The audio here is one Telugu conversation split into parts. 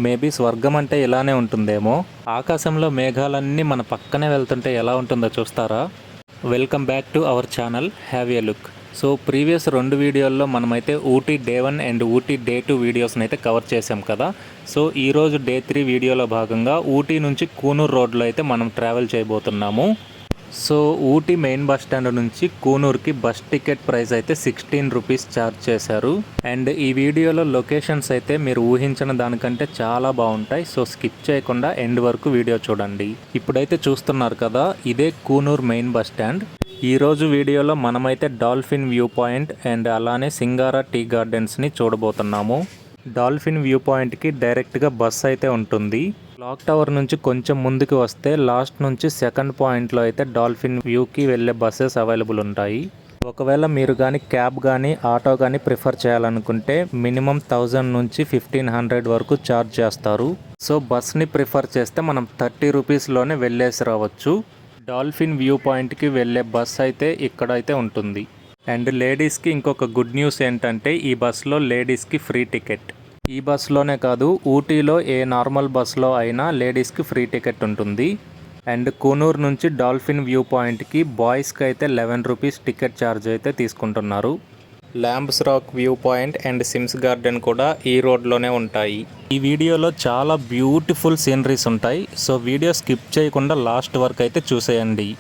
మేబీ స్వర్గం అంటే ఇలానే ఉంటుందేమో. ఆకాశంలో మేఘాలన్నీ మన పక్కనే వెళ్తుంటే ఎలా ఉంటుందో చూస్తారా? Welcome back to our channel, have a look. So previous 2 వీడియోల్లో మనమైతే Ooty day 1 and Ooty day 2 వీడియోస్ని అయితే కవర్ చేసాం కదా. సో ఈరోజు డే 3 వీడియోలో భాగంగా ఊటీ నుంచి కూనూరు రోడ్లో అయితే మనం ట్రావెల్ చేయబోతున్నాము. So Ooty main bus stand నుంచి కూనూరుకి బస్ టికెట్ ప్రైస్ అయితే 16 రూపీస్ ఛార్జ్ చేశారు. అండ్ ఈ వీడియోలో లొకేషన్స్ అయితే మీరు ఊహించిన దానికంటే చాలా బాగుంటాయి. సో స్కిప్ చేయకుండా ఎండ్ వరకు వీడియో చూడండి. ఇప్పుడైతే చూస్తున్నారు కదా, ఇదే కూనూరు మెయిన్ బస్ స్టాండ్. ఈరోజు వీడియోలో మనమైతే డాల్ఫిన్ వ్యూ పాయింట్ అండ్ అలానే సింగారా టీ గార్డెన్స్ని చూడబోతున్నాము. డాల్ఫిన్ వ్యూ పాయింట్కి డైరెక్ట్గా బస్ అయితే ఉంటుంది. క్లాక్ టవర్ నుంచి కొంచెం ముందుకు వస్తే లాస్ట్ నుంచి సెకండ్ పాయింట్లో అయితే డాల్ఫిన్ వ్యూకి వెళ్ళే బస్సెస్ అవైలబుల్ ఉంటాయి. ఒకవేళ మీరు కానీ క్యాబ్ కానీ ఆటో కానీ ప్రిఫర్ చేయాలనుకుంటే మినిమం 1000 నుంచి 1500 వరకు ఛార్జ్ చేస్తారు. సో బస్ని ప్రిఫర్ చేస్తే మనం 30 రూపీస్లోనే వెళ్ళేసి రావచ్చు. డాల్ఫిన్ వ్యూ పాయింట్కి వెళ్ళే బస్ అయితే ఇక్కడైతే ఉంటుంది. అండ్ లేడీస్కి ఇంకొక గుడ్ న్యూస్ ఏంటంటే ఈ బస్లో లేడీస్కి ఫ్రీ టికెట్. ఈ బస్లోనే కాదు, ఊటీలో ఏ నార్మల్ బస్లో అయినా లేడీస్కి ఫ్రీ టికెట్ ఉంటుంది. అండ్ కూనూరు నుంచి డాల్ఫిన్ వ్యూ పాయింట్కి బాయ్స్కి అయితే 11 రూపీస్ టికెట్ ఛార్జ్ అయితే తీసుకుంటున్నారు. Lamb's rock view point and Sim's garden కూడా ఈ రోడ్లోనే ఉంటాయి. ఈ వీడియోలో చాలా బ్యూటిఫుల్ సీనరీస్ ఉంటాయి. సో వీడియో స్కిప్ చేయకుండా లాస్ట్ వరకు అయితే చూసేయండి.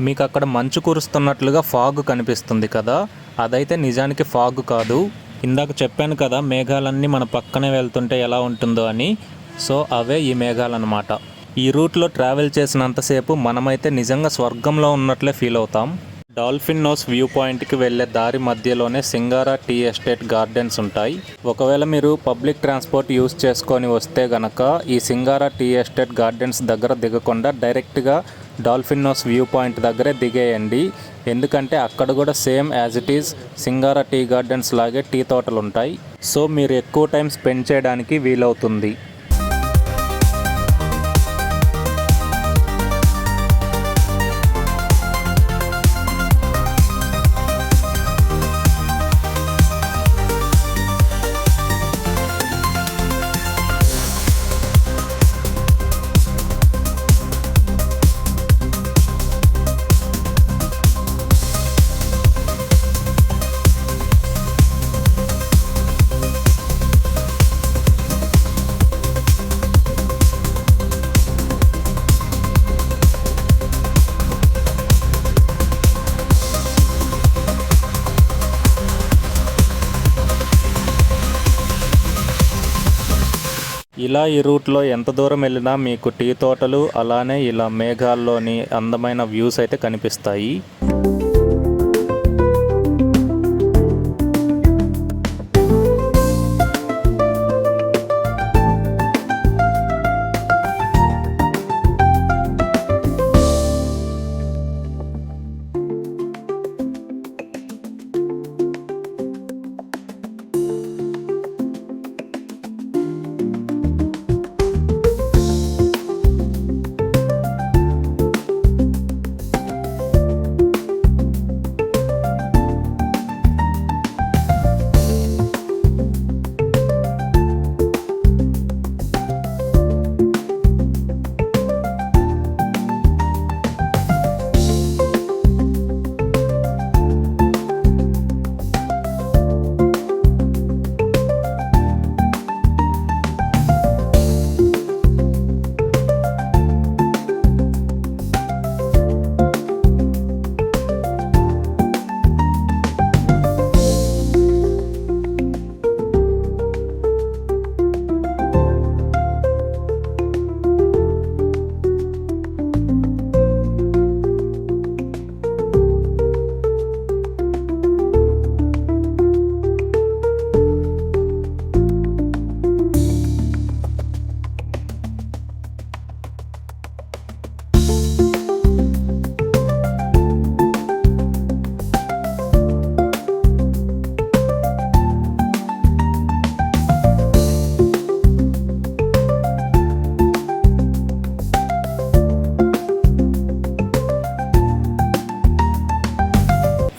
మీకు అక్కడ మంచు కురుస్తున్నట్లుగా ఫాగ్ కనిపిస్తుంది కదా, అదైతే నిజానికి ఫాగ్ కాదు. ఇందాక చెప్పాను కదా మేఘాలన్నీ మన పక్కనే వెళ్తుంటే ఎలా ఉంటుందో అని. సో అవే ఈ మేఘాలన్నమాట. ఈ రూట్లో ట్రావెల్ చేసినంతసేపు మనమైతే నిజంగా స్వర్గంలో ఉన్నట్లే ఫీల్ అవుతాం. డాల్ఫిన్ నోస్ వ్యూ పాయింట్కి వెళ్ళే దారి మధ్యలోనే సింగారా టీ ఎస్టేట్ గార్డెన్స్ ఉంటాయి. ఒకవేళ మీరు పబ్లిక్ ట్రాన్స్పోర్ట్ యూస్ చేసుకొని వస్తే గనక ఈ సింగారా టీ ఎస్టేట్ గార్డెన్స్ దగ్గర దిగకుండా డైరెక్ట్గా డాల్ఫిన్ నోస్ వ్యూ పాయింట్ దగ్గరే దిగేయండి. ఎందుకంటే అక్కడ కూడా same as it is Singara tea gardens లాగే టీ తోటలు ఉంటాయి. సో మీరు ఎక్కువ టైం స్పెండ్ చేయడానికి వీలవుతుంది. ఇలా ఈ రూట్లో ఎంత దూరం వెళ్ళినా మీకు టీ తోటలు అలానే ఇలా మేఘాల్లోని అందమైన వ్యూస్ అయితే కనిపిస్తాయి.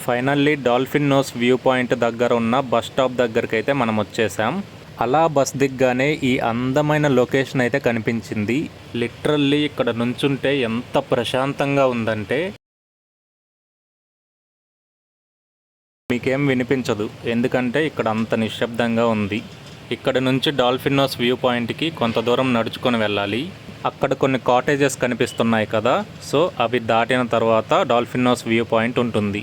Finally dolphin nose view point దగ్గర ఉన్న బస్ స్టాప్ దగ్గరికి అయితే మనం వచ్చేసాం. అలా బస్ దిగ్గానే ఈ అందమైన లొకేషన్ అయితే కనిపించింది. లిటరల్లీ ఇక్కడ నుంచుంటే ఎంత ప్రశాంతంగా ఉందంటే మీకేం వినిపించదు, ఎందుకంటే ఇక్కడ అంత నిశ్శబ్దంగా ఉంది. ఇక్కడ నుంచి డాల్ఫిన్ నోస్ వ్యూ పాయింట్కి కొంత దూరం నడుచుకొని వెళ్ళాలి. అక్కడ కొన్ని కాటేజెస్ కనిపిస్తున్నాయి కదా, సో అవి దాటిన తర్వాత డాల్ఫిన్ నోస్ వ్యూ పాయింట్ ఉంటుంది.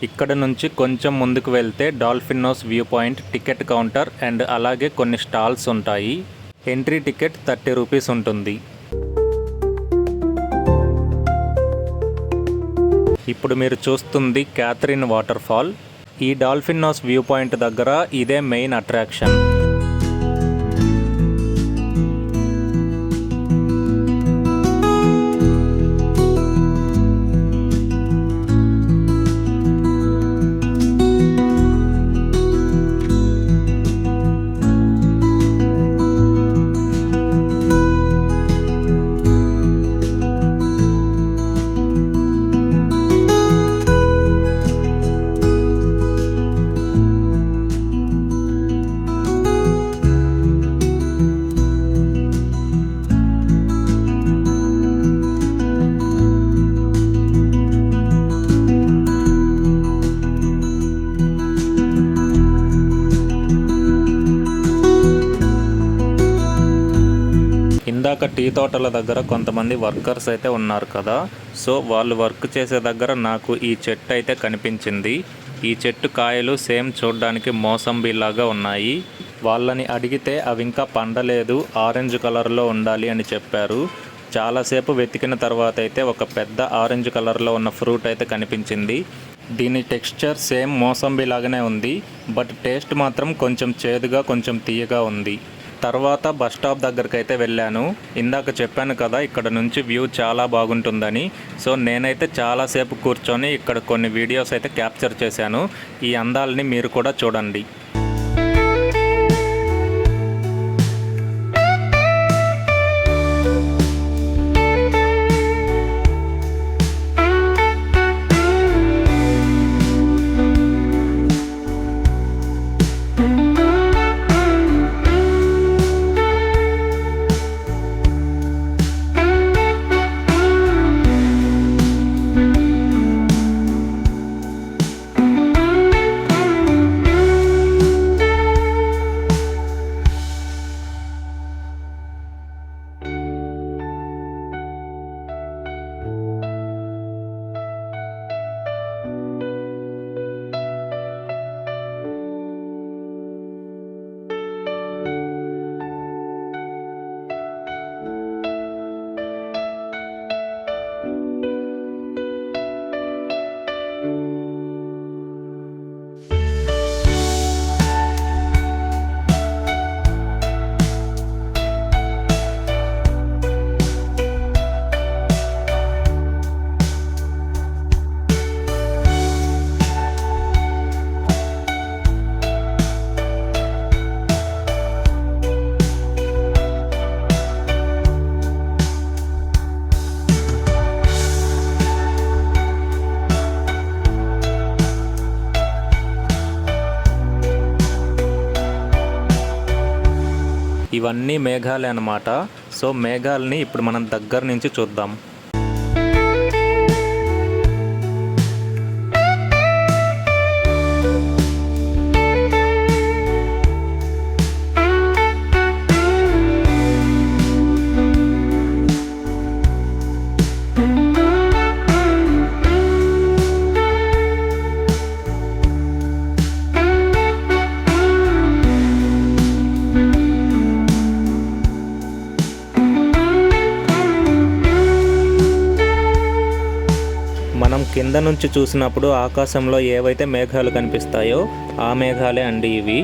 ఇక్కడ నుంచి కొంచెం ముందుకు వెళ్తే dolphin nose view point ticket counter and అలాగే కొన్ని స్టాల్స్ ఉంటాయి. ఎంట్రీ టికెట్ 30 రూపీస్ ఉంటుంది. ఇప్పుడు మీరు చూస్తుంది క్యాథరిన్ వాటర్ ఫాల్. ఈ డాల్ఫిన్ నోస్ వ్యూ పాయింట్ దగ్గర ఇదే మెయిన్ అట్రాక్షన్. ఇందాక టీ తోటల దగ్గర కొంతమంది వర్కర్స్ అయితే ఉన్నారు కదా, సో వాళ్ళు వర్క్ చేసే దగ్గర నాకు ఈ చెట్టు అయితే కనిపించింది. ఈ చెట్టు కాయలు సేమ్ చూడడానికి మోసంబిలాగా ఉన్నాయి. వాళ్ళని అడిగితే అవి ఇంకా పండలేదు, ఆరెంజ్ కలర్లో ఉండాలి అని చెప్పారు. చాలాసేపు వెతికిన తర్వాత అయితే ఒక పెద్ద ఆరెంజ్ కలర్లో ఉన్న ఫ్రూట్ అయితే కనిపించింది. దీని టెక్స్చర్ సేమ్ మోసంబి లాగానే ఉంది, బట్ టేస్ట్ మాత్రం కొంచెం చేదుగా కొంచెం తీయగా ఉంది. తర్వాత బస్ స్టాప్ దగ్గరికి అయితే వెళ్ళాను. ఇందాక చెప్పాను కదా ఇక్కడ నుంచి వ్యూ చాలా బాగుంటుందని, సో నేనైతే చాలాసేపు కూర్చొని ఇక్కడ కొన్ని వీడియోస్ అయితే క్యాప్చర్ చేశాను. ఈ అందాలని మీరు కూడా చూడండి. ఇవన్నీ మేఘాలే అన్నమాట. సో మేఘాలని ఇప్పుడు మనం దగ్గర నుంచి చూద్దాం. కింద నుంచి చూసినప్పుడు ఆకాశంలో ఏవైతే మేఘాలు కనిపిస్తాయో ఆ మేఘాలే అండి ఇవి.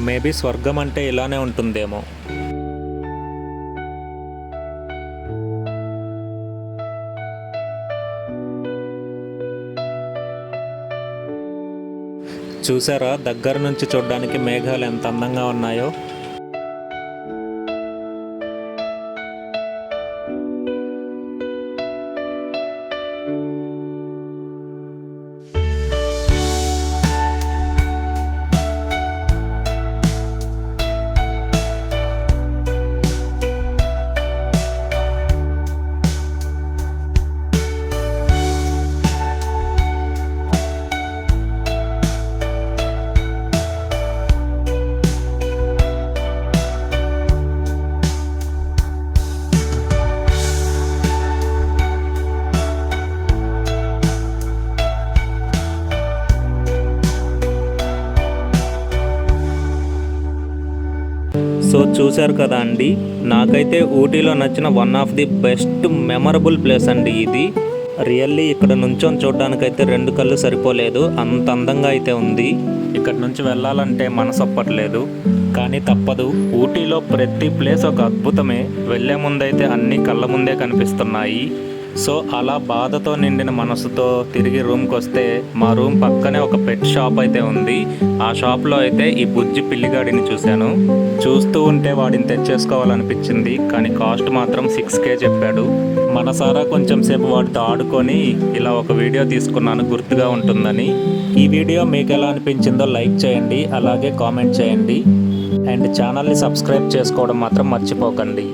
మేబీ స్వర్గం అంటే ఇలానే ఉంటుందేమో. చూసారా, దగ్గర నుంచి చూడడానికి మేఘాలు ఎంత అందంగా ఉన్నాయో. సో చూశారు కదా అండి, నాకైతే ఊటీలో నచ్చిన one of the best memorable place అండి ఇది. రియల్లీ ఇక్కడ నుంచొని చూడడానికైతే 2 కళ్ళు సరిపోలేదు, అంత అందంగా అయితే ఉంది. ఇక్కడ నుంచి వెళ్ళాలంటే మనసు ఒప్పట్లేదు, కానీ తప్పదు. ఊటీలో ప్రతి ప్లేస్ ఒక అద్భుతమే. వెళ్ళే ముందైతే అన్ని కళ్ళ ముందే కనిపిస్తున్నాయి. సో అలా బాధతో నిండిన మనసుతో తిరిగి రూమ్కి వస్తే మా రూమ్ పక్కనే ఒక పెట్ షాప్ అయితే ఉంది. ఆ షాప్లో అయితే ఈ బుజ్జి పిల్లిగాడిని చూశాను. చూస్తూ ఉంటే వాడిని తెచ్చేసుకోవాలనిపించింది, కానీ కాస్ట్ మాత్రం 6K చెప్పాడు. మనసారా కొంచెం సేపు వాడితో ఆడుకొని ఇలా ఒక వీడియో తీసుకున్నాను, గుర్తుగా ఉంటుందని. ఈ వీడియో మీకు ఎలా అనిపించిందో లైక్ చేయండి, అలాగే కామెంట్ చేయండి. అండ్ ఛానల్ని సబ్స్క్రైబ్ చేసుకోవడం మాత్రం మర్చిపోకండి.